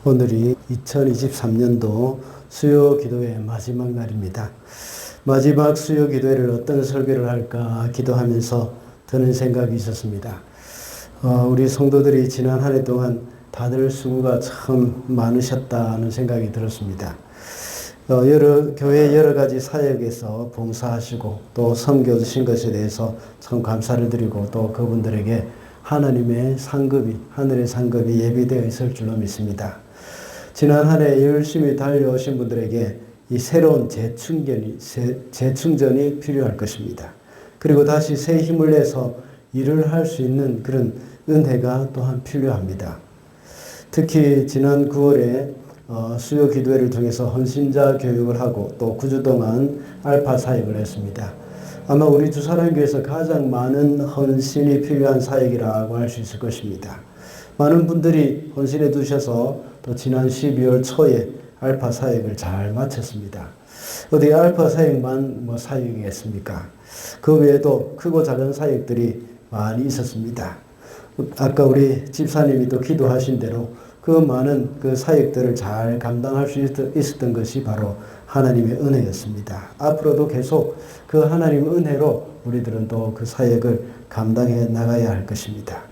오늘이 2023년도 수요 기도의 마지막 날입니다. 마지막 수요 기도회를 어떤 설교를 할까 기도하면서 드는 생각이 있었습니다. 우리 성도들이 지난 한 해 동안 다들 수고가 참 많으셨다는 생각이 들었습니다. 교회 여러 가지 사역에서 봉사하시고 또 섬겨주신 것에 대해서 참 감사를 드리고 또 그분들에게 하나님의 상급이, 하늘의 상급이 예비되어 있을 줄로 믿습니다. 지난 한 해 열심히 달려오신 분들에게 이 새로운 재충전이 필요할 것입니다. 그리고 다시 새 힘을 내서 일을 할 수 있는 그런 은혜가 또한 필요합니다. 특히 지난 9월에 수요 기도회를 통해서 헌신자 교육을 하고 또 9주 동안 알파 사역을 했습니다. 아마 우리 주사랑교회에서 가장 많은 헌신이 필요한 사역이라고 할 수 있을 것입니다. 많은 분들이 헌신해 두셔서 또 지난 12월 초에 알파 사역을 잘 마쳤습니다. 어디 알파 사역만 사역이겠습니까? 그 외에도 크고 작은 사역들이 많이 있었습니다. 아까 우리 집사님이 또 기도하신 대로 그 많은 그 사역들을 잘 감당할 수 있었던 것이 바로 하나님의 은혜였습니다. 앞으로도 계속 그 하나님의 은혜로 우리들은 또 그 사역을 감당해 나가야 할 것입니다.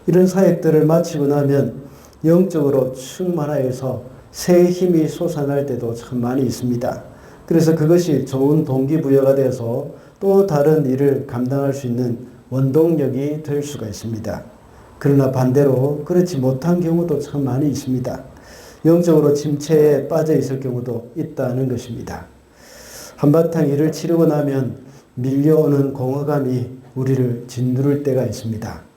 이런 사역들을 마치고 나면 영적으로 충만하여서 새 힘이 솟아날 때도 참 많이 있습니다. 그래서 그것이 좋은 동기부여가 되어서 또 다른 일을 감당할 수 있는 원동력이 될 수가 있습니다. 그러나 반대로 그렇지 못한 경우도 참 많이 있습니다. 영적으로 침체에 빠져 있을 경우도 있다는 것입니다. 한바탕 일을 치르고 나면 밀려오는 공허감이 우리를 짓누를 때가 있습니다.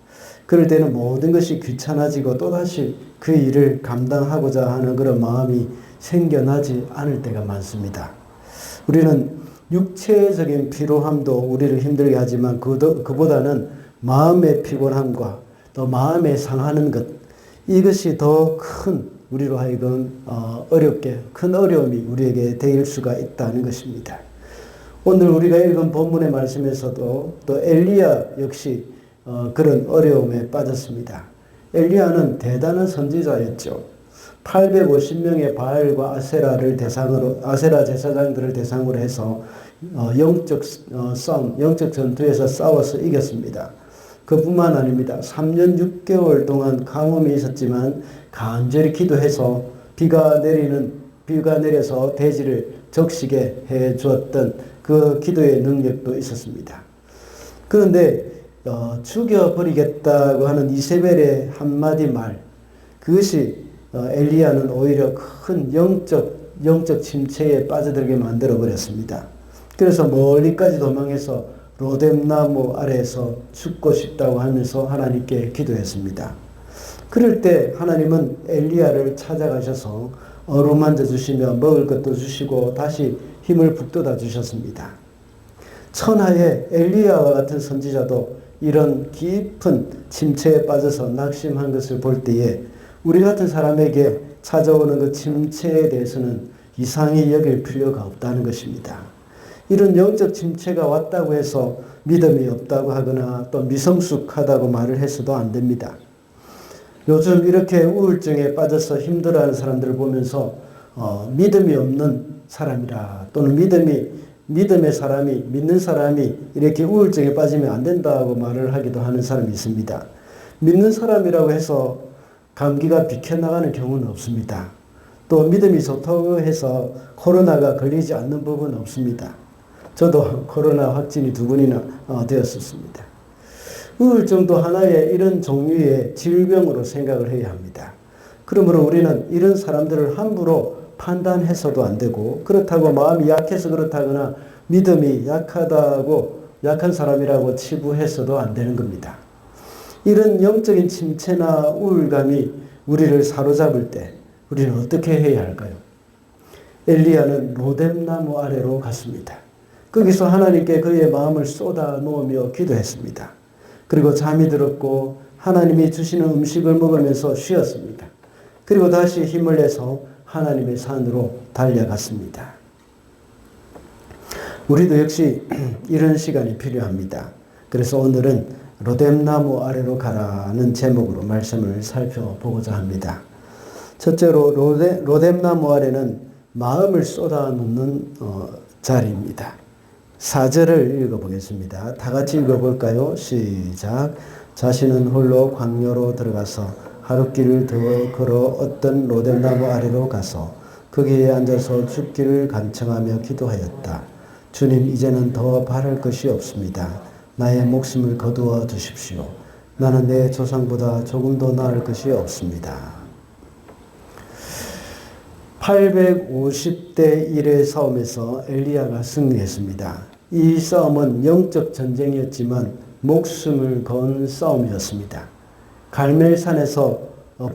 그럴 때는 모든 것이 귀찮아지고 또다시 그 일을 감당하고자 하는 그런 마음이 생겨나지 않을 때가 많습니다. 우리는 육체적인 피로함도 우리를 힘들게 하지만 그보다는 마음의 피곤함과 또 마음에 상하는 것, 이것이 더 큰 우리로 하여금 큰 어려움이 우리에게 될 수가 있다는 것입니다. 오늘 우리가 읽은 본문의 말씀에서도 또 엘리야 역시 그런 어려움에 빠졌습니다. 엘리야는 대단한 선지자였죠. 850명의 바알과 아세라 제사장들을 대상으로 해서 영적 전투에서 싸워서 이겼습니다. 그뿐만 아닙니다. 3년 6개월 동안 가뭄이 있었지만 간절히 기도해서 비가 내려서 대지를 적시게 해 주었던 그 기도의 능력도 있었습니다. 그런데 죽여버리겠다고 하는 이세벨의 한마디 말, 그것이 엘리야는 오히려 큰 영적 침체에 빠져들게 만들어 버렸습니다. 그래서 멀리까지 도망해서 로뎀나무 아래에서 죽고 싶다고 하면서 하나님께 기도했습니다. 그럴 때 하나님은 엘리야를 찾아가셔서 어루만져 주시며 먹을 것도 주시고 다시 힘을 북돋아 주셨습니다. 천하의 엘리야와 같은 선지자도 이런 깊은 침체에 빠져서 낙심한 것을 볼 때에 우리 같은 사람에게 찾아오는 그 침체에 대해서는 이상히 여길 필요가 없다는 것입니다. 이런 영적 침체가 왔다고 해서 믿음이 없다고 하거나 또 미성숙하다고 말을 해서도 안 됩니다. 요즘 이렇게 우울증에 빠져서 힘들어하는 사람들을 보면서 믿음이 없는 사람이라 또는 믿는 사람이 이렇게 우울증에 빠지면 안 된다고 말을 하기도 하는 사람이 있습니다. 믿는 사람이라고 해서 감기가 비켜나가는 경우는 없습니다. 또 믿음이 좋다고 해서 코로나가 걸리지 않는 법은 없습니다. 저도 코로나 확진이 2번이나 되었었습니다. 우울증도 하나의 이런 종류의 질병으로 생각을 해야 합니다. 그러므로 우리는 이런 사람들을 함부로 판단해서도 안 되고 그렇다고 마음이 약해서 그렇다거나 믿음이 약한 사람이라고 치부해서도 안 되는 겁니다. 이런 영적인 침체나 우울감이 우리를 사로잡을 때 우리는 어떻게 해야 할까요? 엘리야는 로뎀나무 아래로 갔습니다. 거기서 하나님께 그의 마음을 쏟아 놓으며 기도했습니다. 그리고 잠이 들었고 하나님이 주시는 음식을 먹으면서 쉬었습니다. 그리고 다시 힘을 내서 하나님의 산으로 달려갔습니다. 우리도 역시 이런 시간이 필요합니다. 그래서 오늘은 로뎀나무 아래로 가라는 제목으로 말씀을 살펴보고자 합니다. 첫째로 로뎀나무 아래는 마음을 쏟아놓는 자리입니다. 4절을 읽어보겠습니다. 다 같이 읽어볼까요? 시작. 자신은 홀로 광야로 들어가서 하룻길을 더 걸어 어떤 로뎀나무 아래로 가서 거기에 앉아서 죽기를 간청하며 기도하였다. 주님, 이제는 더 바랄 것이 없습니다. 나의 목숨을 거두어 주십시오. 나는 내 조상보다 조금도 나을 것이 없습니다. 850대 1의 싸움에서 엘리야가 승리했습니다. 이 싸움은 영적 전쟁이었지만 목숨을 건 싸움이었습니다. 갈멜산에서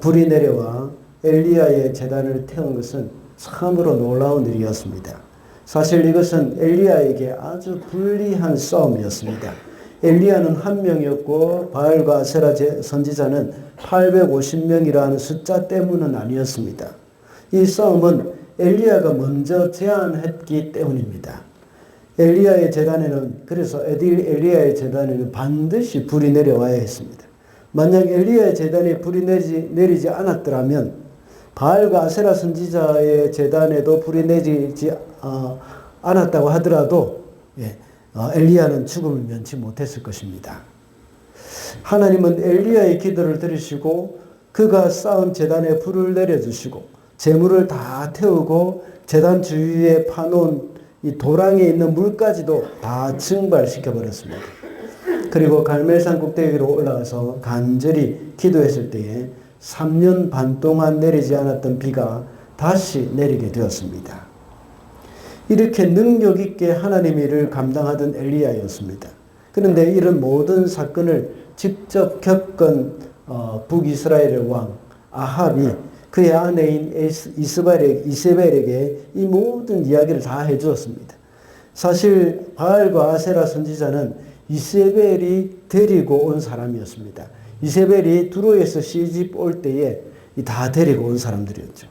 불이 내려와 엘리야의 제단을 태운 것은 참으로 놀라운 일이었습니다. 사실 이것은 엘리야에게 아주 불리한 싸움이었습니다. 엘리야는 한 명이었고 바알과 아세라 선지자는 850명이라는 숫자 때문은 아니었습니다. 이 싸움은 엘리야가 먼저 제안했기 때문입니다. 엘리야의 제단에는 그래서 엘리야의 제단에는 반드시 불이 내려와야 했습니다. 만약 엘리야의 제단에 불이 내리지 않았더라면 바알과 아세라 선지자의 제단에도 불이 내리지 않았다고 하더라도 엘리야는 죽음을 면치 못했을 것입니다. 하나님은 엘리야의 기도를 들으시고 그가 쌓은 제단에 불을 내려주시고 재물을 다 태우고 제단 주위에 파놓은 이 도랑에 있는 물까지도 다 증발시켜 버렸습니다. 그리고 갈멜산 꼭대기 위로 올라가서 간절히 기도했을 때에 3년 반 동안 내리지 않았던 비가 다시 내리게 되었습니다. 이렇게 능력 있게 하나님의 일을 감당하던 엘리야였습니다. 그런데 이런 모든 사건을 직접 겪은 북이스라엘의 왕 아합이 그의 아내인 이세벨에게 이 모든 이야기를 다 해주었습니다. 사실 바알과 아세라 선지자는 이세벨이 데리고 온 사람이었습니다. 이세벨이 두로에서 시집 올 때에 다 데리고 온 사람들이었죠.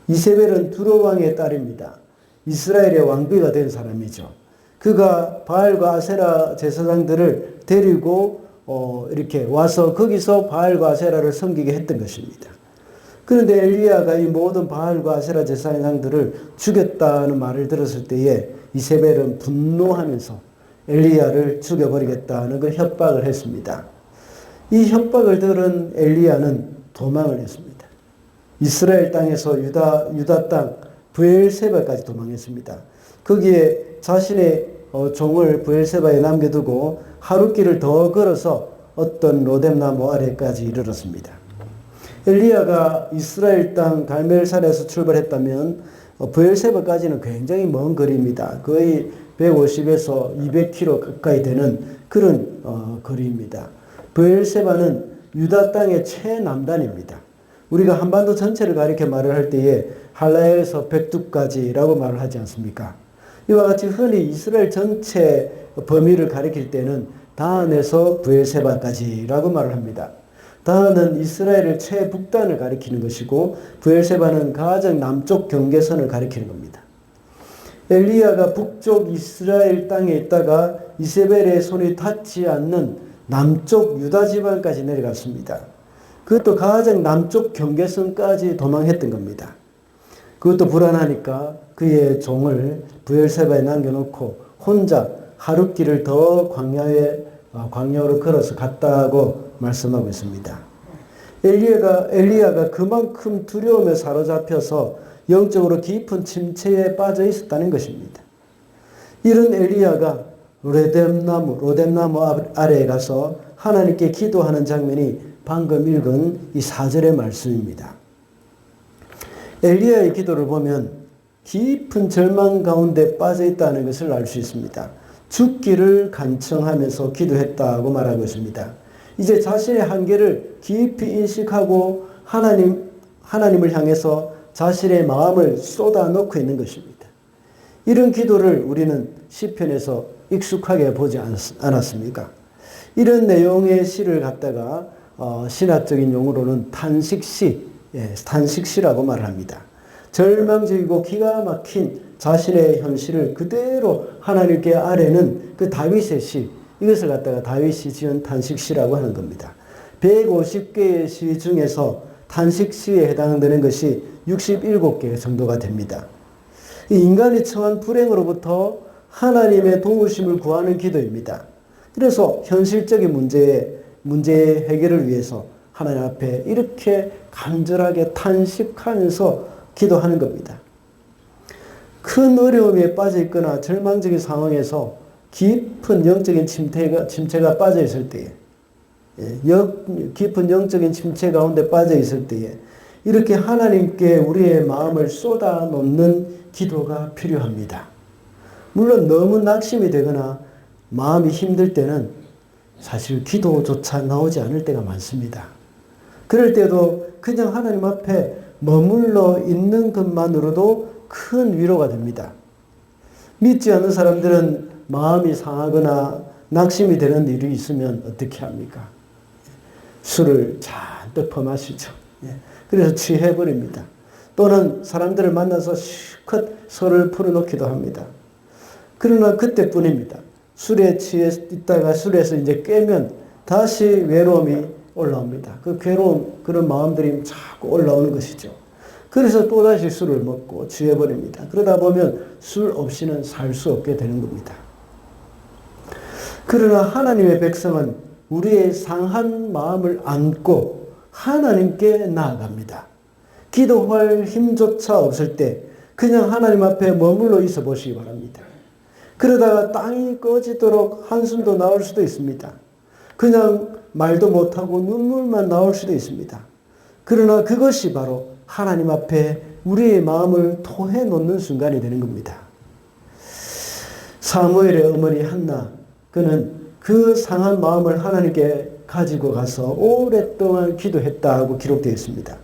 이세벨은 두로 왕의 딸입니다. 이스라엘의 왕비가 된 사람이죠. 그가 바알과 아세라 제사장들을 데리고 이렇게 와서 거기서 바알과 아세라를 섬기게 했던 것입니다. 그런데 엘리야가 이 모든 바알과 아세라 제사장들을 죽였다는 말을 들었을 때에 이세벨은 분노하면서 엘리야를 죽여버리겠다는 그 협박을 했습니다. 이 협박을 들은 엘리야는 도망을 했습니다. 이스라엘 땅에서 유다 땅 브엘세바까지 도망했습니다. 거기에 자신의 종을 브엘세바에 남겨두고 하룻길을 더 걸어서 어떤 로뎀나무 아래까지 이르렀습니다. 엘리야가 이스라엘 땅 갈멜산에서 출발했다면 브엘세바까지는 굉장히 먼 거리입니다. 거의 150에서 200km 가까이 되는 그런 거리입니다. 브엘세바는 유다 땅의 최남단입니다. 우리가 한반도 전체를 가리켜 말을 할 때에 할라에서 백두까지라고 말을 하지 않습니까? 이와 같이 흔히 이스라엘 전체 범위를 가리킬 때는 다한에서 브엘세바까지라고 말을 합니다. 다한은 이스라엘의 최북단을 가리키는 것이고 브엘세바는 가장 남쪽 경계선을 가리키는 겁니다. 엘리야가 북쪽 이스라엘 땅에 있다가 이세벨의 손이 닿지 않는 남쪽 유다 지방까지 내려갔습니다. 그것도 가장 남쪽 경계선까지 도망했던 겁니다. 그것도 불안하니까 그의 종을 브엘세바에 남겨놓고 혼자 하룻길을 더 광야로 걸어서 갔다고 말씀하고 있습니다. 엘리야가 그만큼 두려움에 사로잡혀서 영적으로 깊은 침체에 빠져 있었다는 것입니다. 이런 엘리야가 로뎀나무 아래에 가서 하나님께 기도하는 장면이 방금 읽은 이 4절의 말씀입니다. 엘리야의 기도를 보면 깊은 절망 가운데 빠져 있다는 것을 알 수 있습니다. 죽기를 간청하면서 기도했다고 말하고 있습니다. 이제 자신의 한계를 깊이 인식하고 하나님을 향해서 자신의 마음을 쏟아놓고 있는 것입니다. 이런 기도를 우리는 시편에서 익숙하게 보지 않았습니까? 이런 내용의 시를 갖다가 신학적인 용어로는 탄식시라고 말합니다. 절망적이고 기가 막힌 자신의 현실을 그대로 하나님께 아뢰는 그 다윗의 시, 이것을 갖다가 다윗이 지은 탄식시라고 하는 겁니다. 150개의 시 중에서 탄식시에 해당되는 것이 67개 정도가 됩니다. 이 인간이 처한 불행으로부터 하나님의 도우심을 구하는 기도입니다. 그래서 현실적인 문제의 해결을 위해서 하나님 앞에 이렇게 간절하게 탄식하면서 기도하는 겁니다. 큰 어려움에 빠져 있거나 절망적인 상황에서 깊은 영적인 침체가 빠져 있을 때에, 깊은 영적인 침체 가운데 빠져 있을 때에 이렇게 하나님께 우리의 마음을 쏟아 놓는 기도가 필요합니다. 물론 너무 낙심이 되거나 마음이 힘들 때는 사실 기도조차 나오지 않을 때가 많습니다. 그럴 때도 그냥 하나님 앞에 머물러 있는 것만으로도 큰 위로가 됩니다. 믿지 않는 사람들은 마음이 상하거나 낙심이 되는 일이 있으면 어떻게 합니까? 술을 잔뜩 퍼마시죠. 그래서 취해버립니다. 또는 사람들을 만나서 실컷 서로를 풀어놓기도 합니다. 그러나 그때뿐입니다. 술에 취해 있다가 술에서 이제 깨면 다시 외로움이 올라옵니다. 그 괴로운 그런 마음들이 자꾸 올라오는 것이죠. 그래서 또다시 술을 먹고 취해버립니다. 그러다 보면 술 없이는 살 수 없게 되는 겁니다. 그러나 하나님의 백성은 우리의 상한 마음을 안고 하나님께 나아갑니다. 기도할 힘조차 없을 때 그냥 하나님 앞에 머물러 있어 보시기 바랍니다. 그러다가 땅이 꺼지도록 한숨도 나올 수도 있습니다. 그냥 말도 못하고 눈물만 나올 수도 있습니다. 그러나 그것이 바로 하나님 앞에 우리의 마음을 토해 놓는 순간이 되는 겁니다. 사무엘의 어머니 한나, 그는 그 상한 마음을 하나님께 가지고 가서 오랫동안 기도했다고 기록되어 있습니다.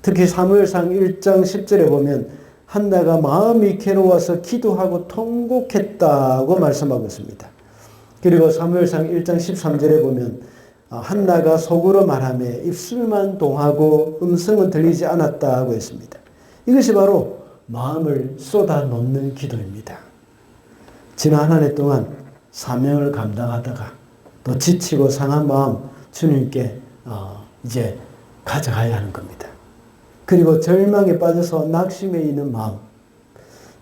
특히 사무엘상 1장 10절에 보면 한나가 마음이 괴로워서 기도하고 통곡했다고 말씀하고 있습니다. 그리고 사무엘상 1장 13절에 보면 한나가 속으로 말하며 입술만 동하고 음성은 들리지 않았다고 했습니다. 이것이 바로 마음을 쏟아놓는 기도입니다. 지난 한 해 동안 사명을 감당하다가 또 지치고 상한 마음 주님께 이제 가져가야 하는 겁니다. 그리고 절망에 빠져서 낙심해 있는 마음,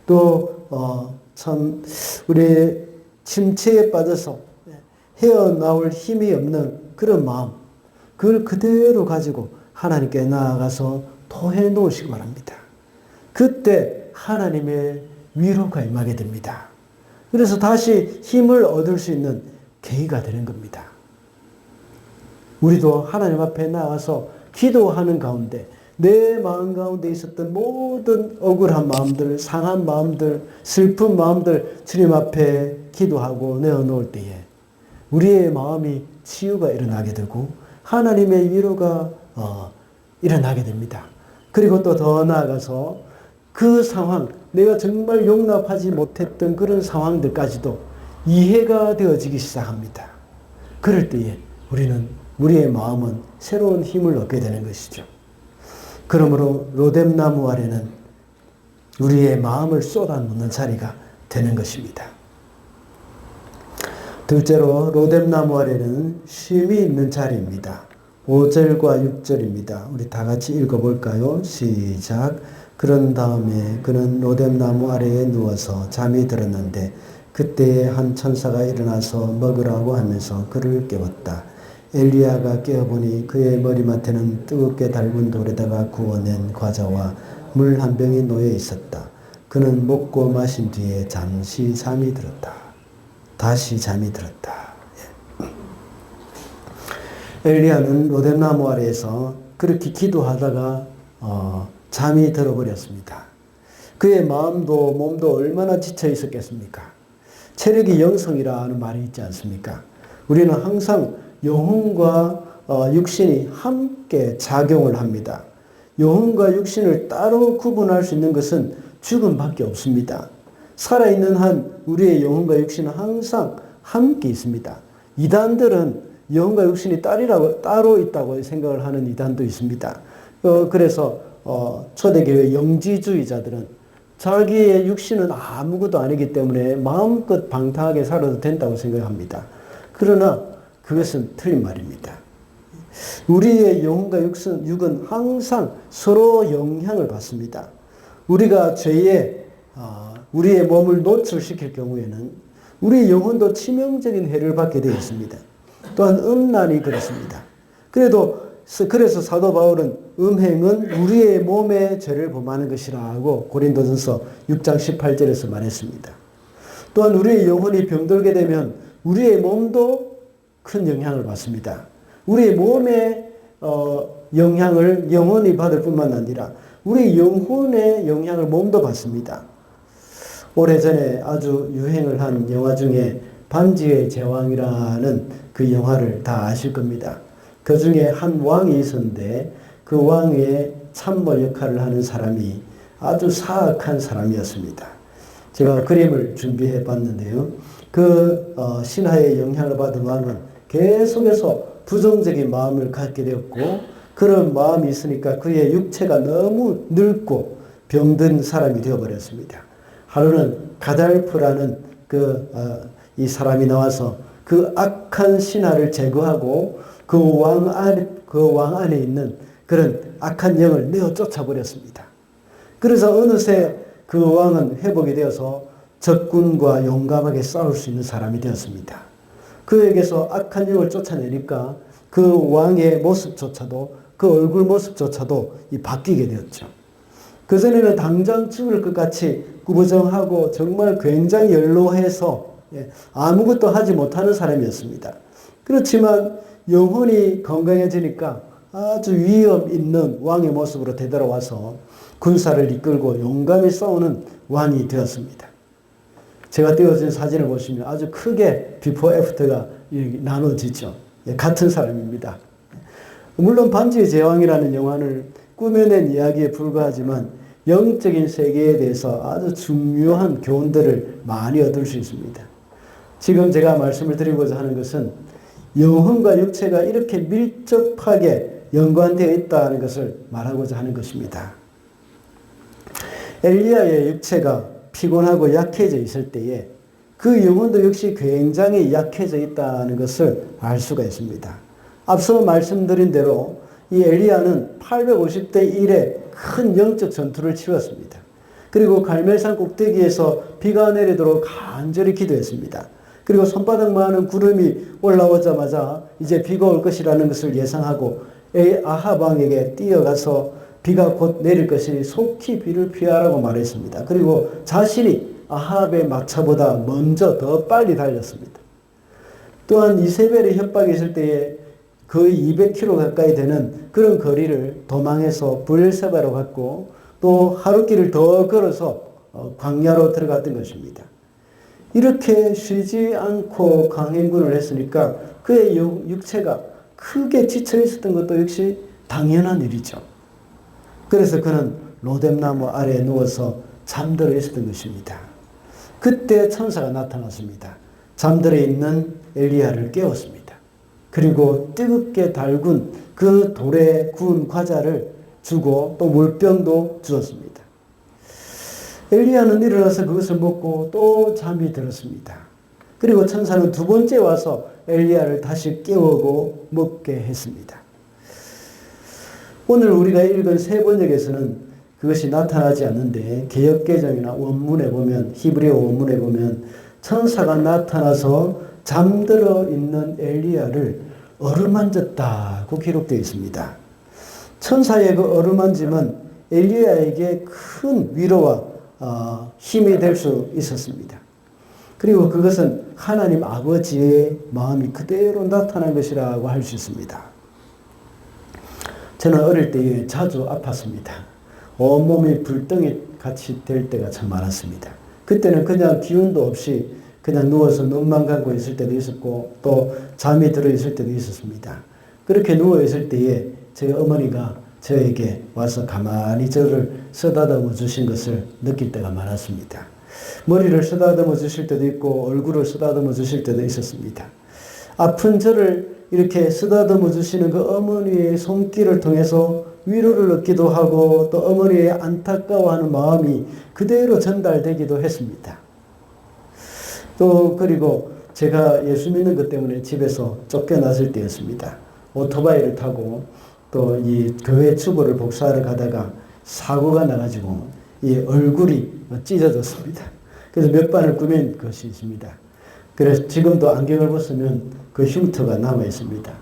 또 참 우리 침체에 빠져서 헤어나올 힘이 없는 그런 마음, 그걸 그대로 가지고 하나님께 나아가서 토해 놓으시기 바랍니다. 그때 하나님의 위로가 임하게 됩니다. 그래서 다시 힘을 얻을 수 있는 계기가 되는 겁니다. 우리도 하나님 앞에 나와서 기도하는 가운데 내 마음 가운데 있었던 모든 억울한 마음들, 상한 마음들, 슬픈 마음들 주님 앞에 기도하고 내어놓을 때에 우리의 마음이 치유가 일어나게 되고 하나님의 위로가 일어나게 됩니다. 그리고 또 더 나아가서 그 상황, 내가 정말 용납하지 못했던 그런 상황들까지도 이해가 되어지기 시작합니다. 그럴 때에 우리의 마음은 새로운 힘을 얻게 되는 것이죠. 그러므로 로뎀나무 아래는 우리의 마음을 쏟아놓는 자리가 되는 것입니다. 둘째로 로뎀나무 아래는 쉼이 있는 자리입니다. 5절과 6절입니다. 우리 다 같이 읽어볼까요? 시작. 그런 다음에 그는 로뎀나무 아래에 누워서 잠이 들었는데 그때 한 천사가 일어나서 먹으라고 하면서 그를 깨웠다. 엘리야가 깨어보니 그의 머리맡에는 뜨겁게 달군 돌에다가 구워낸 과자와 물 한 병이 놓여 있었다. 그는 먹고 마신 뒤에 잠시 잠이 들었다. 다시 잠이 들었다. 엘리야는 로뎀나무 아래에서 그렇게 기도하다가 잠이 들어버렸습니다. 그의 마음도 몸도 얼마나 지쳐 있었겠습니까? 체력이 영성이라는 말이 있지 않습니까? 우리는 항상 영혼과 육신이 함께 작용을 합니다. 영혼과 육신을 따로 구분할 수 있는 것은 죽음밖에 없습니다. 살아있는 한 우리의 영혼과 육신은 항상 함께 있습니다. 이단들은 영혼과 육신이 따로 있다고 생각을 하는 이단도 있습니다. 그래서 초대교회 영지주의자들은 자기의 육신은 아무것도 아니기 때문에 마음껏 방탕하게 살아도 된다고 생각합니다. 그러나 그것은 틀린 말입니다. 우리의 영혼과 육은 항상 서로 영향을 받습니다. 우리가 죄에 우리의 몸을 노출시킬 경우에는 우리 영혼도 치명적인 해를 받게 되어 있습니다. 또한 음란이 그렇습니다. 그래서 사도 바울은 음행은 우리의 몸에 죄를 범하는 것이라고 고린도전서 6장 18절에서 말했습니다. 또한 우리의 영혼이 병들게 되면 우리의 몸도 큰 영향을 받습니다. 우리의 몸의 영향을 영혼이 받을 뿐만 아니라 우리 영혼의 영향을 몸도 받습니다. 오래전에 아주 유행을 한 영화 중에 반지의 제왕이라는 그 영화를 다 아실 겁니다. 그 중에 한 왕이 있었는데 그 왕의 참모 역할을 하는 사람이 아주 사악한 사람이었습니다. 제가 그림을 준비해 봤는데요. 그 신하의 영향을 받은 왕은 계속해서 부정적인 마음을 갖게 되었고 그런 마음이 있으니까 그의 육체가 너무 늙고 병든 사람이 되어버렸습니다. 하루는 가달프라는 이 사람이 나와서 그 악한 신하를 제거하고 그 왕 안에 있는 그런 악한 영을 내어 쫓아버렸습니다. 그래서 어느새 그 왕은 회복이 되어서 적군과 용감하게 싸울 수 있는 사람이 되었습니다. 그에게서 악한 영을 쫓아내니까 그 왕의 모습조차도 그 얼굴 모습조차도 바뀌게 되었죠. 그전에는 당장 죽을 것 같이 구부정하고 정말 굉장히 연로해서 아무것도 하지 못하는 사람이었습니다. 그렇지만 영혼이 건강해지니까 아주 위험 있는 왕의 모습으로 되돌아와서 군사를 이끌고 용감히 싸우는 왕이 되었습니다. 제가 띄워진 사진을 보시면 아주 크게 비포 애프터가 나눠지죠. 같은 사람입니다. 물론 반지의 제왕이라는 영화를 꾸며낸 이야기에 불과하지만 영적인 세계에 대해서 아주 중요한 교훈들을 많이 얻을 수 있습니다. 지금 제가 말씀을 드리고자 하는 것은 영혼과 육체가 이렇게 밀접하게 연관되어 있다는 것을 말하고자 하는 것입니다. 엘리야의 육체가 피곤하고 약해져 있을 때에 그 영혼도 역시 굉장히 약해져 있다는 것을 알 수가 있습니다. 앞서 말씀드린 대로 이 엘리야는 850대 1의 큰 영적 전투를 치렀습니다. 그리고 갈멜산 꼭대기에서 비가 내리도록 간절히 기도했습니다. 그리고 손바닥만한 구름이 올라오자마자 이제 비가 올 것이라는 것을 예상하고 아합 왕에게 뛰어가서 비가 곧 내릴 것이니 속히 비를 피하라고 말했습니다. 그리고 자신이 아합의 마차보다 먼저 더 빨리 달렸습니다. 또한 이세벨의 협박이 있을 때에 거의 200km 가까이 되는 그런 거리를 도망해서 브엘세바로 갔고 또 하루길을 더 걸어서 광야로 들어갔던 것입니다. 이렇게 쉬지 않고 강행군을 했으니까 그의 육체가 크게 지쳐 있었던 것도 역시 당연한 일이죠. 그래서 그는 로뎀나무 아래에 누워서 잠들어 있었던 것입니다. 그때 천사가 나타났습니다. 잠들어 있는 엘리야를 깨웠습니다. 그리고 뜨겁게 달군 그 돌에 구운 과자를 주고 또 물병도 주었습니다. 엘리야는 일어나서 그것을 먹고 또 잠이 들었습니다. 그리고 천사는 두 번째 와서 엘리야를 다시 깨우고 먹게 했습니다. 오늘 우리가 읽은 세 번역에서는 그것이 나타나지 않는데 개역개정이나 원문에 보면 히브리어 원문에 보면 천사가 나타나서 잠들어 있는 엘리야를 어루만졌다고 기록되어 있습니다. 천사의 그 어루만짐은 엘리야에게 큰 위로와 힘이 될 수 있었습니다. 그리고 그것은 하나님 아버지의 마음이 그대로 나타난 것이라고 할 수 있습니다. 저는 어릴 때 자주 아팠습니다. 온몸이 불덩이 같이 될 때가 참 많았습니다. 그때는 그냥 기운도 없이 그냥 누워서 눈만 감고 있을 때도 있었고 또 잠이 들어 있을 때도 있었습니다. 그렇게 누워 있을 때에 저희 어머니가 저에게 와서 가만히 저를 쓰다듬어 주신 것을 느낄 때가 많았습니다. 머리를 쓰다듬어 주실 때도 있고 얼굴을 쓰다듬어 주실 때도 있었습니다. 아픈 저를 이렇게 쓰다듬어 주시는 그 어머니의 손길을 통해서 위로를 얻기도 하고 또 어머니의 안타까워하는 마음이 그대로 전달되기도 했습니다. 또 그리고 제가 예수 믿는 것 때문에 집에서 쫓겨났을 때였습니다. 오토바이를 타고 또 이 교회 주보를 복사하러 가다가 사고가 나가지고 이 얼굴이 찢어졌습니다. 그래서 몇 반을 꾸민 것이 있습니다. 그래서 지금도 안경을 벗으면 그 흉터가 남아 있습니다.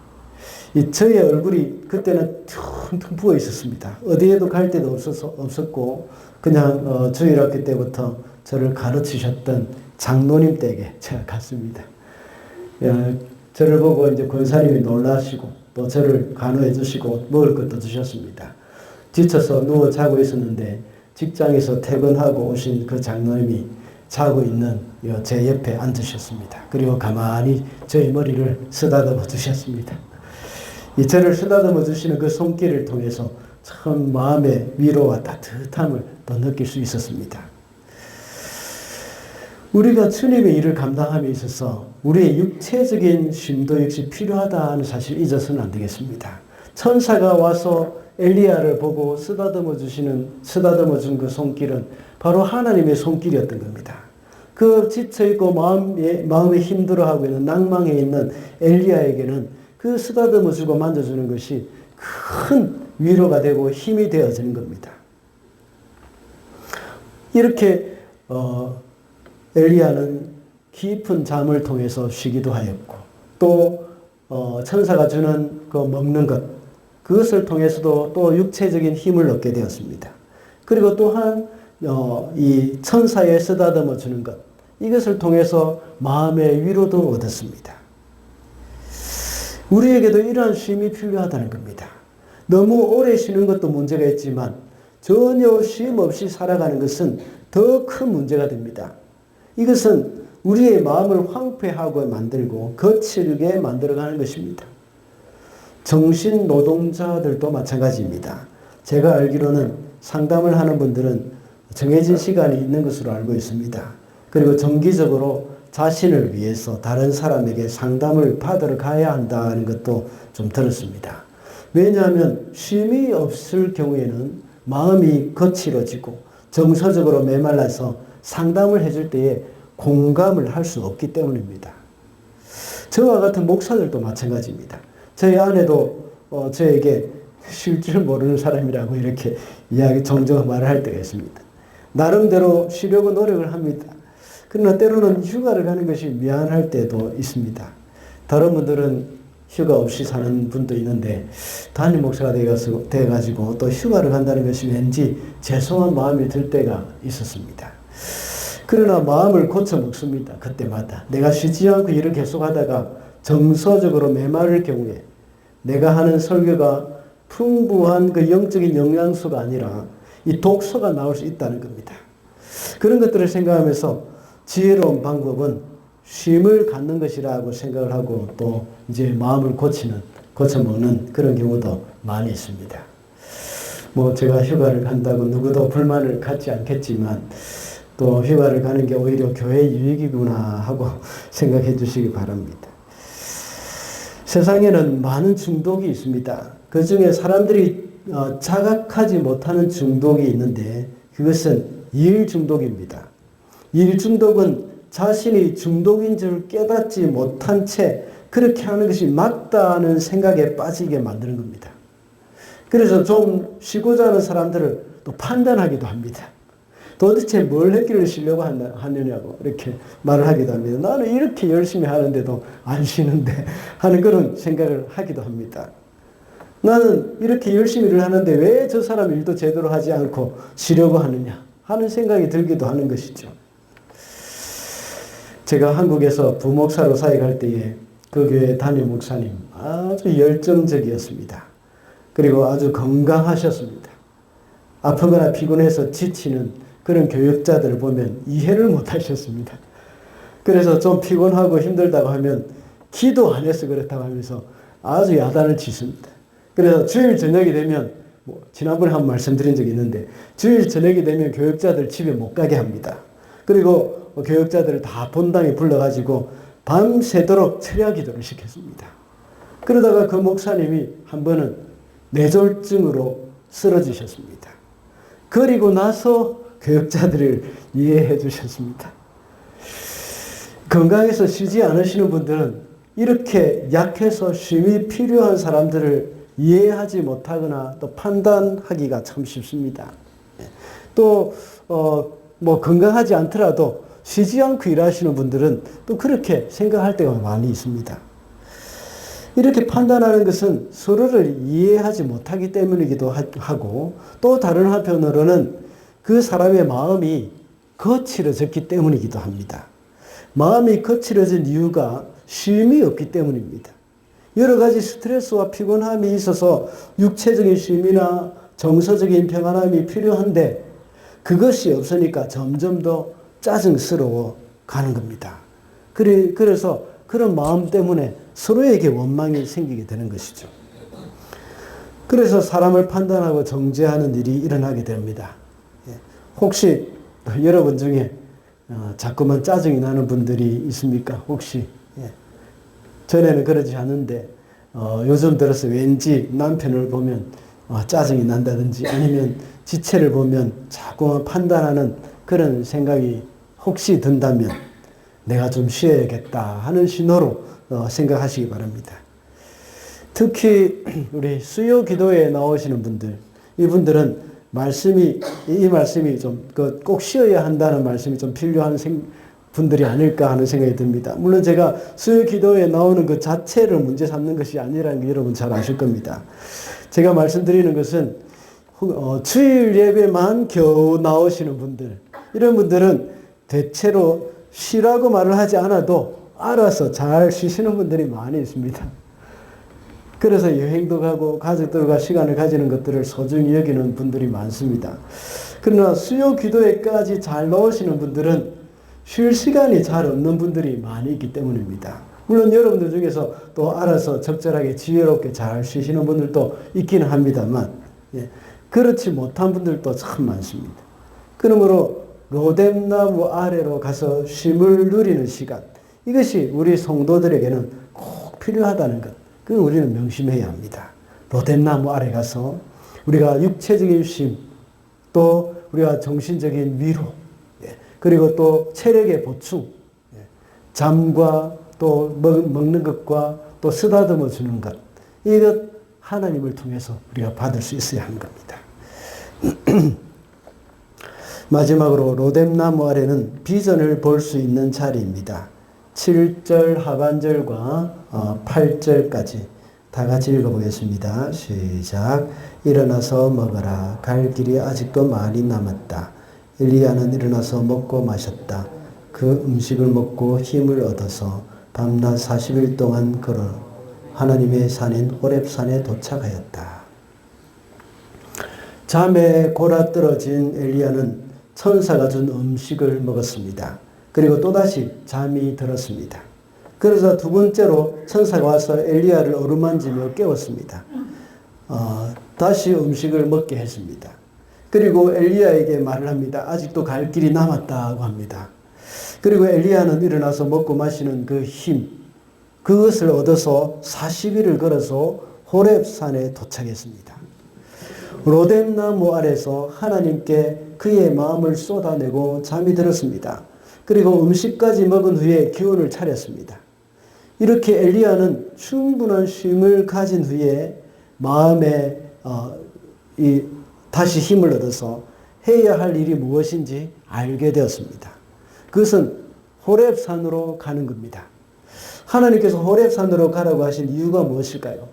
이 저의 얼굴이 그때는 퉁퉁 부어 있었습니다. 어디에도 갈 데도 없었고 그냥 주일학교 때부터 저를 가르치셨던 장로님 댁에 제가 갔습니다. 저를 보고 이제 권사님이 놀라시고 또 저를 간호해 주시고 먹을 것도 주셨습니다. 지쳐서 누워 자고 있었는데 직장에서 퇴근하고 오신 그 장로님이 자고 있는 제 옆에 앉으셨습니다. 그리고 가만히 저의 머리를 쓰다듬어 주셨습니다. 이 저를 쓰다듬어 주시는 그 손길을 통해서 참 마음의 위로와 따뜻함을 또 느낄 수 있었습니다. 우리가 주님의 일을 감당함에 있어서 우리의 육체적인 쉼도 역시 필요하다는 사실을 잊어서는 안 되겠습니다. 천사가 와서 엘리야를 보고 쓰다듬어 준 그 손길은 바로 하나님의 손길이었던 겁니다. 그 지쳐있고 마음에 힘들어하고 있는 낭망해 있는 엘리야에게는 그 쓰다듬어 주고 만져주는 것이 큰 위로가 되고 힘이 되어지는 겁니다. 이렇게 엘리야는 깊은 잠을 통해서 쉬기도 하였고 또 천사가 주는 그 먹는 것 그것을 통해서도 또 육체적인 힘을 얻게 되었습니다. 그리고 또한 이 천사의 쓰다듬어 주는 것 이것을 통해서 마음의 위로도 얻었습니다. 우리에게도 이러한 쉼이 필요하다는 겁니다. 너무 오래 쉬는 것도 문제가 있지만 전혀 쉼 없이 살아가는 것은 더 큰 문제가 됩니다. 이것은 우리의 마음을 황폐하고 만들고 거칠게 만들어가는 것입니다. 정신 노동자들도 마찬가지입니다. 제가 알기로는 상담을 하는 분들은 정해진 시간이 있는 것으로 알고 있습니다. 그리고 정기적으로 자신을 위해서 다른 사람에게 상담을 받으러 가야 한다는 것도 좀 들었습니다. 왜냐하면 쉼이 없을 경우에는 마음이 거칠어지고 정서적으로 메말라서 상담을 해줄 때에 공감을 할 수 없기 때문입니다. 저와 같은 목사들도 마찬가지입니다. 저희 아내도 저에게 쉴 줄 모르는 사람이라고 이렇게 종종 말을 할 때가 있습니다. 나름대로 쉬려고 노력을 합니다. 그러나 때로는 휴가를 가는 것이 미안할 때도 있습니다. 다른 분들은 휴가 없이 사는 분도 있는데 담임 목사가 돼가지고 또 휴가를 간다는 것이 왠지 죄송한 마음이 들 때가 있었습니다. 그러나 마음을 고쳐 먹습니다. 그때마다. 내가 쉬지 않고 일을 계속하다가 정서적으로 메마를 경우에 내가 하는 설교가 풍부한 그 영적인 영양소가 아니라 이 독소가 나올 수 있다는 겁니다. 그런 것들을 생각하면서 지혜로운 방법은 쉼을 갖는 것이라고 생각을 하고 또 이제 마음을 고쳐먹는 그런 경우도 많이 있습니다. 제가 휴가를 간다고 누구도 불만을 갖지 않겠지만 또 휴가를 가는 게 오히려 교회 유익이구나 하고 생각해 주시기 바랍니다. 세상에는 많은 중독이 있습니다. 그 중에 사람들이 자각하지 못하는 중독이 있는데 그것은 일 중독입니다. 일 중독은 자신이 중독인 줄 깨닫지 못한 채 그렇게 하는 것이 맞다는 생각에 빠지게 만드는 겁니다. 그래서 좀 쉬고자 하는 사람들을 또 판단하기도 합니다. 도대체 뭘 했기를 쉬려고 하느냐고 이렇게 말을 하기도 합니다. 나는 이렇게 열심히 하는데도 안 쉬는데 하는 그런 생각을 하기도 합니다. 나는 이렇게 열심히 일을 하는데 왜 저 사람 일도 제대로 하지 않고 쉬려고 하느냐 하는 생각이 들기도 하는 것이죠. 제가 한국에서 부목사로 사역할 때에 그 교회 담임 목사님 아주 열정적이었습니다. 그리고 아주 건강하셨습니다. 아프거나 피곤해서 지치는 그런 교육자들을 보면 이해를 못하셨습니다. 그래서 좀 피곤하고 힘들다고 하면 기도 안 해서 그렇다고 하면서 아주 야단을 치십니다. 그래서 주일 저녁이 되면 지난번에 한 말씀드린 적이 있는데 주일 저녁이 되면 교육자들 집에 못 가게 합니다. 그리고 교육자들을 다 본당에 불러가지고 밤새도록 철야 기도를 시켰습니다. 그러다가 그 목사님이 한 번은 뇌졸중으로 쓰러지셨습니다. 그리고 나서 교육자들을 이해해 주셨습니다. 건강해서 쉬지 않으시는 분들은 이렇게 약해서 쉼이 필요한 사람들을 이해하지 못하거나 또 판단하기가 참 쉽습니다. 또 뭐 건강하지 않더라도 쉬지 않고 일하시는 분들은 또 그렇게 생각할 때가 많이 있습니다. 이렇게 판단하는 것은 서로를 이해하지 못하기 때문이기도 하고, 또 다른 한편으로는 그 사람의 마음이 거칠어졌기 때문이기도 합니다. 마음이 거칠어진 이유가 쉼이 없기 때문입니다. 여러 가지 스트레스와 피곤함이 있어서 육체적인 쉼이나 정서적인 평안함이 필요한데 그것이 없으니까 점점 더 짜증스러워 가는 겁니다. 그래서 그런 마음 때문에 서로에게 원망이 생기게 되는 것이죠. 그래서 사람을 판단하고 정죄하는 일이 일어나게 됩니다. 혹시 여러분 중에 자꾸만 짜증이 나는 분들이 있습니까? 혹시? 전에는 그러지 않은데 요즘 들어서 왠지 남편을 보면 짜증이 난다든지 아니면 지체를 보면 자꾸만 판단하는 그런 생각이 혹시 든다면 내가 좀 쉬어야겠다 하는 신호로 생각하시기 바랍니다. 특히 우리 수요 기도에 나오시는 분들, 이분들은 이 말씀이 좀 꼭 쉬어야 한다는 말씀이 좀 필요한 분들이 아닐까 하는 생각이 듭니다. 물론 제가 수요 기도에 나오는 그 자체를 문제 삼는 것이 아니라는 게 여러분 잘 아실 겁니다. 제가 말씀드리는 것은 주일 예배만 겨우 나오시는 분들, 이런 분들은 대체로 쉬라고 말을 하지 않아도 알아서 잘 쉬시는 분들이 많이 있습니다. 그래서 여행도 가고 가족들과 시간을 가지는 것들을 소중히 여기는 분들이 많습니다. 그러나 수요 기도회까지 잘 나오시는 분들은 쉴 시간이 잘 없는 분들이 많이 있기 때문입니다. 물론 여러분들 중에서 또 알아서 적절하게 지혜롭게 잘 쉬시는 분들도 있기는 합니다만, 그렇지 못한 분들도 참 많습니다. 그러므로 로뎀나무 아래로 가서 쉼을 누리는 시간, 이것이 우리 성도들에게는 꼭 필요하다는 것, 그걸 우리는 명심해야 합니다. 로뎀나무 아래 가서 우리가 육체적인 쉼, 또 우리가 정신적인 위로, 그리고 또 체력의 보충, 잠과 또 먹는 것과 또 쓰다듬어 주는 것, 이것 하나님을 통해서 우리가 받을 수 있어야 하는 겁니다. 마지막으로 로뎀나무 아래는 비전을 볼 수 있는 자리입니다. 7절 하반절과 8절까지 다 같이 읽어보겠습니다. 시작. 일어나서 먹어라. 갈 길이 아직도 많이 남았다. 엘리야는 일어나서 먹고 마셨다. 그 음식을 먹고 힘을 얻어서 밤낮 40일 동안 걸어 하나님의 산인 호렙산에 도착하였다. 잠에 골아떨어진 엘리야는 천사가 준 음식을 먹었습니다. 그리고 또다시 잠이 들었습니다. 그래서 두 번째로 천사가 와서 엘리야를 어루만지며 깨웠습니다. 다시 음식을 먹게 했습니다. 그리고 엘리야에게 말을 합니다. 아직도 갈 길이 남았다고 합니다. 그리고 엘리야는 일어나서 먹고 마시는 그 힘, 그것을 얻어서 40일을 걸어서 호렙산에 도착했습니다. 로뎀나무 아래서 하나님께 그의 마음을 쏟아내고 잠이 들었습니다. 그리고 음식까지 먹은 후에 기운을 차렸습니다. 이렇게 엘리야는 충분한 쉼을 가진 후에 마음에 다시 힘을 얻어서 해야 할 일이 무엇인지 알게 되었습니다. 그것은 호렙산으로 가는 겁니다. 하나님께서 호렙산으로 가라고 하신 이유가 무엇일까요?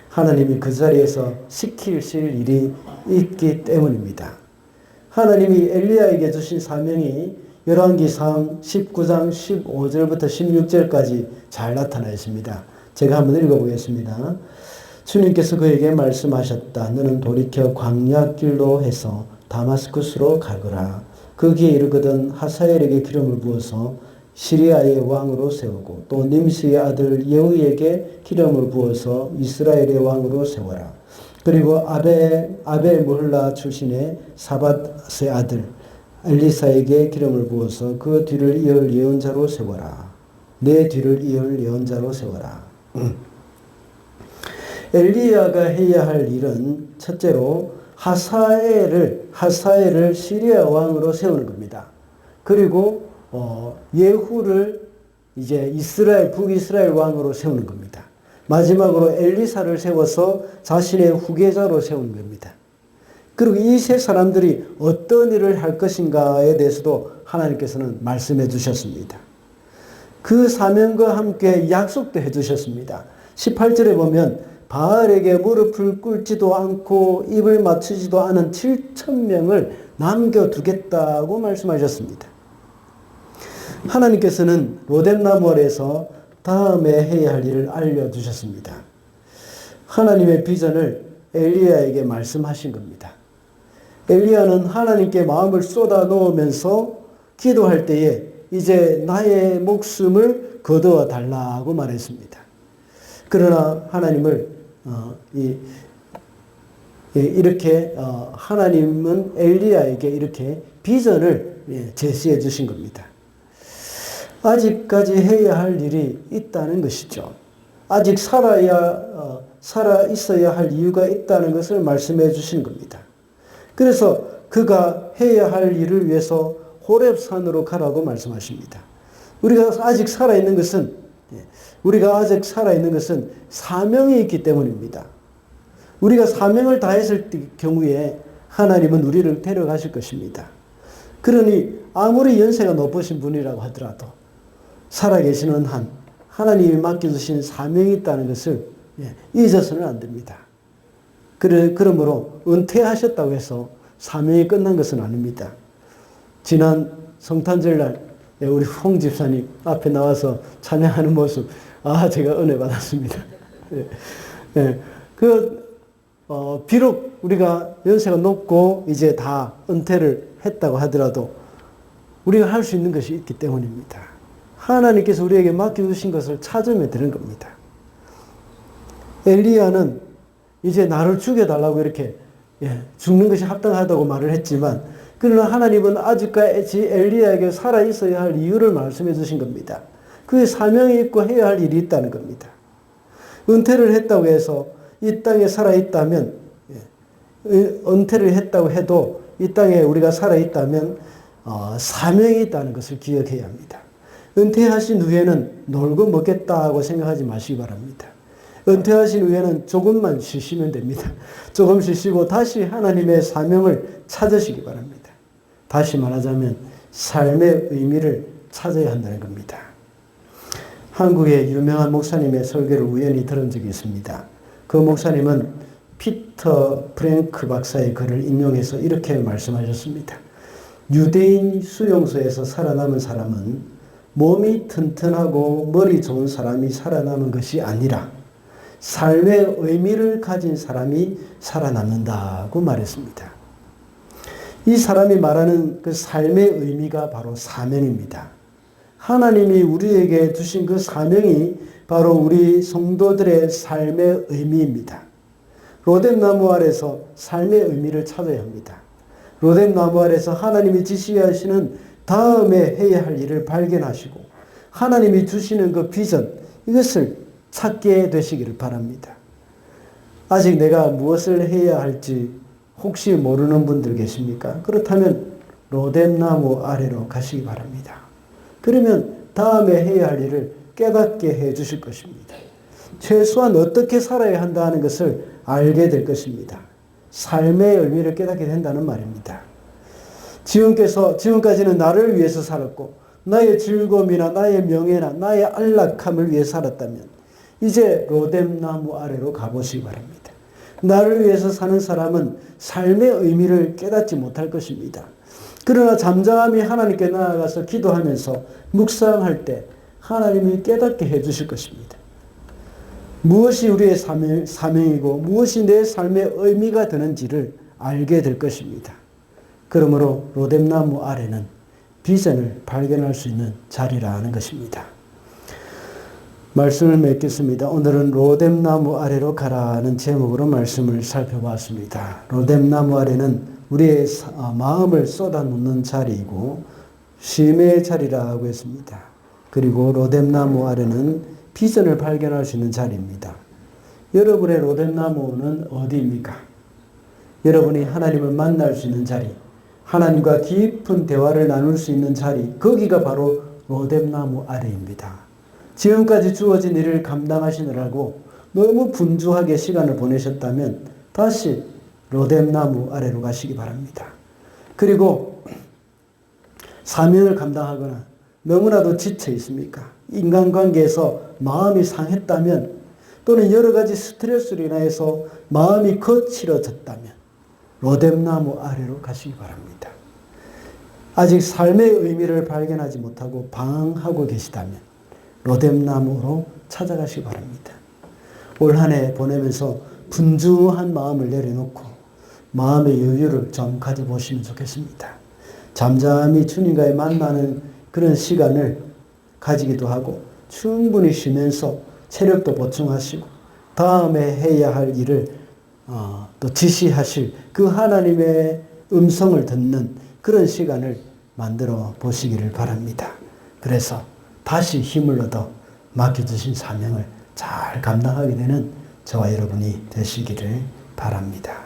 하나님이 그 자리에서 시키실 일이 있기 때문입니다. 하나님이 엘리야에게 주신 사명이 열왕기상 19장 15절부터 16절까지 잘 나타나 있습니다. 제가 한번 읽어보겠습니다. 주님께서 그에게 말씀하셨다. 너는 돌이켜 광야길로 해서 다마스쿠스로 가거라. 거기에 이르거든 하사엘에게 기름을 부어서 시리아의 왕으로 세우고 또 님스의 아들 예후에게 기름을 부어서 이스라엘의 왕으로 세워라. 그리고 아벨무홀라 출신의 사밧의 아들 엘리사에게 기름을 부어서 그 뒤를 이을 예언자로 세워라. 내 뒤를 이을 예언자로 세워라. 엘리야가 해야 할 일은 첫째로 하사엘을 시리아 왕으로 세우는 겁니다. 그리고 예후를 이제 이스라엘, 북이스라엘 왕으로 세우는 겁니다. 마지막으로 엘리사를 세워서 자신의 후계자로 세우는 겁니다. 그리고 이 세 사람들이 어떤 일을 할 것인가에 대해서도 하나님께서는 말씀해 주셨습니다. 그 사명과 함께 약속도 해 주셨습니다. 18절에 보면 바알에게 무릎을 꿇지도 않고 입을 맞추지도 않은 7,000명을 남겨두겠다고 말씀하셨습니다. 하나님께서는 로뎀나무 아래에서 다음에 해야 할 일을 알려주셨습니다. 하나님의 비전을 엘리야에게 말씀하신 겁니다. 엘리야는 하나님께 마음을 쏟아 놓으면서 기도할 때에 이제 나의 목숨을 거두어 달라고 말했습니다. 그러나 하나님을 이렇게 하나님은 엘리야에게 이렇게 비전을 제시해 주신 겁니다. 아직까지 해야 할 일이 있다는 것이죠. 아직 살아 있어야 할 이유가 있다는 것을 말씀해 주신 겁니다. 그래서 그가 해야 할 일을 위해서 호렙산으로 가라고 말씀하십니다. 우리가 아직 살아있는 것은 사명이 있기 때문입니다. 우리가 사명을 다했을 경우에 하나님은 우리를 데려가실 것입니다. 그러니 아무리 연세가 높으신 분이라고 하더라도 살아계시는 한 하나님이 맡겨주신 사명이 있다는 것을 잊어서는 안 됩니다. 그러므로 은퇴하셨다고 해서 사명이 끝난 것은 아닙니다. 지난 성탄절날 우리 홍 집사님 앞에 나와서 찬양하는 모습, 제가 은혜 받았습니다. 비록 우리가 연세가 높고 이제 다 은퇴를 했다고 하더라도 우리가 할 수 있는 것이 있기 때문입니다. 하나님께서 우리에게 맡겨주신 것을 찾으면 되는 겁니다. 엘리야는 이제 나를 죽여달라고 이렇게 죽는 것이 합당하다고 말을 했지만, 그러나 하나님은 아직까지 엘리야에게 살아있어야 할 이유를 말씀해 주신 겁니다. 그의 사명이 있고 해야 할 일이 있다는 겁니다. 은퇴를 했다고 해서 이 땅에 살아있다면, 은퇴를 했다고 해도 이 땅에 우리가 살아있다면 사명이 있다는 것을 기억해야 합니다. 은퇴하신 후에는 놀고 먹겠다고 생각하지 마시기 바랍니다. 은퇴하신 후에는 조금만 쉬시면 됩니다. 조금 쉬시고 다시 하나님의 사명을 찾으시기 바랍니다. 다시 말하자면 삶의 의미를 찾아야 한다는 겁니다. 한국의 유명한 목사님의 설교를 우연히 들은 적이 있습니다. 그 목사님은 피터 프랭크 박사의 글을 인용해서 이렇게 말씀하셨습니다. 유대인 수용소에서 살아남은 사람은 몸이 튼튼하고 머리 좋은 사람이 살아남은 것이 아니라 삶의 의미를 가진 사람이 살아남는다고 말했습니다. 이 사람이 말하는 그 삶의 의미가 바로 사명입니다. 하나님이 우리에게 주신 그 사명이 바로 우리 성도들의 삶의 의미입니다. 로뎀나무 아래서 삶의 의미를 찾아야 합니다. 로뎀나무 아래서 하나님이 지시하시는 다음에 해야 할 일을 발견하시고 하나님이 주시는 그 비전, 이것을 찾게 되시기를 바랍니다. 아직 내가 무엇을 해야 할지 혹시 모르는 분들 계십니까? 그렇다면 로뎀나무 아래로 가시기 바랍니다. 그러면 다음에 해야 할 일을 깨닫게 해 주실 것입니다. 최소한 어떻게 살아야 한다는 것을 알게 될 것입니다. 삶의 의미를 깨닫게 된다는 말입니다. 지금까지는 나를 위해서 살았고 나의 즐거움이나 나의 명예나 나의 안락함을 위해 살았다면 이제 로뎀나무 아래로 가보시기 바랍니다. 나를 위해서 사는 사람은 삶의 의미를 깨닫지 못할 것입니다. 그러나 잠잠히 하나님께 나아가서 기도하면서 묵상할 때 하나님이 깨닫게 해주실 것입니다. 무엇이 우리의 사명이고 무엇이 내 삶의 의미가 되는지를 알게 될 것입니다. 그러므로 로뎀나무 아래는 비전을 발견할 수 있는 자리라는 것입니다. 말씀을 맺겠습니다. 오늘은 로뎀나무 아래로 가라는 제목으로 말씀을 살펴봤습니다. 로뎀나무 아래는 우리의 마음을 쏟아놓는 자리이고 쉼의 자리라고 했습니다. 그리고 로뎀나무 아래는 비전을 발견할 수 있는 자리입니다. 여러분의 로뎀나무는 어디입니까? 여러분이 하나님을 만날 수 있는 자리, 하나님과 깊은 대화를 나눌 수 있는 자리, 거기가 바로 로뎀나무 아래입니다. 지금까지 주어진 일을 감당하시느라고 너무 분주하게 시간을 보내셨다면 다시 로뎀나무 아래로 가시기 바랍니다. 그리고 사명을 감당하거나 너무나도 지쳐 있습니까? 인간관계에서 마음이 상했다면 또는 여러 가지 스트레스로 인해서 마음이 거칠어졌다면 로뎀나무 아래로 가시기 바랍니다. 아직 삶의 의미를 발견하지 못하고 방황하고 계시다면 로뎀나무로 찾아가시기 바랍니다. 올 한 해 보내면서 분주한 마음을 내려놓고 마음의 여유를 좀 가져보시면 좋겠습니다. 잠잠히 주님과의 만나는 그런 시간을 가지기도 하고 충분히 쉬면서 체력도 보충하시고 다음에 해야 할 일을 또 지시하실 그 하나님의 음성을 듣는 그런 시간을 만들어 보시기를 바랍니다. 그래서 다시 힘을 얻어 맡겨주신 사명을 잘 감당하게 되는 저와 여러분이 되시기를 바랍니다.